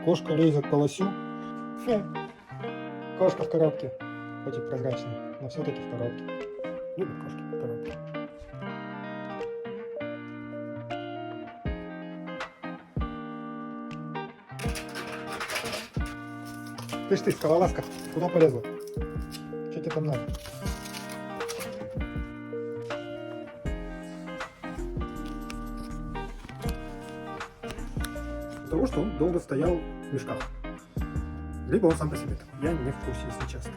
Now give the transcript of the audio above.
Кошка лезет по лосю. Кошка в коробке. Хоть и прозрачная, но все-таки в коробке. Любят кошки в коробке. Ты, скалолазка, куда полезла? Что тебе там надо? Того, что он долго стоял в мешках. Либо он сам по себе такой. Я не в курсе, если честно.